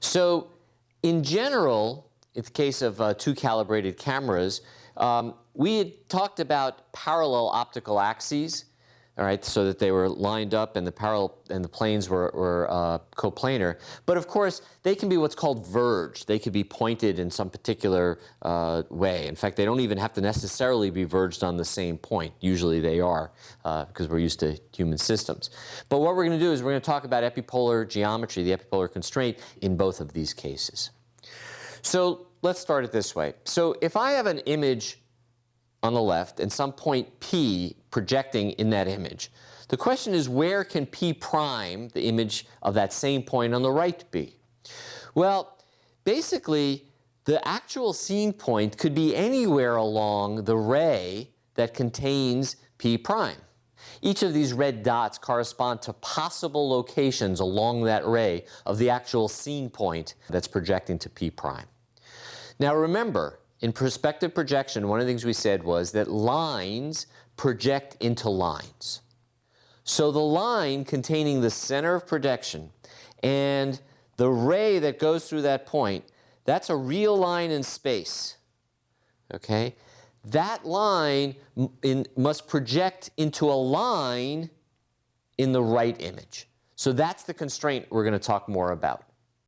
So in general, in the case of two calibrated cameras, we had talked about parallel optical axes, all right, so that they were lined up and the planes were coplanar. But of course, they can be what's called verged. They could be pointed in some particular way. In fact, they don't even have to necessarily be verged on the same point. Usually they are, because we're used to human systems. But what we're going to do is we're going to talk about epipolar geometry, the epipolar constraint, in both of these cases. So let's start it this way. So if I have an image on the left and some point P projecting in that image, the question is, where can P prime, the image of that same point on the right, be? Well, basically, the actual scene point could be anywhere along the ray that contains P prime. Each of these red dots correspond to possible locations along that ray of the actual scene point that's projecting to P prime. Now remember, in perspective projection, one of the things we said was that lines project into lines. So the line containing the center of projection and the ray that goes through that point, that's a real line in space. Okay? That line must project into a line in the right image. So that's the constraint we're going to talk more about.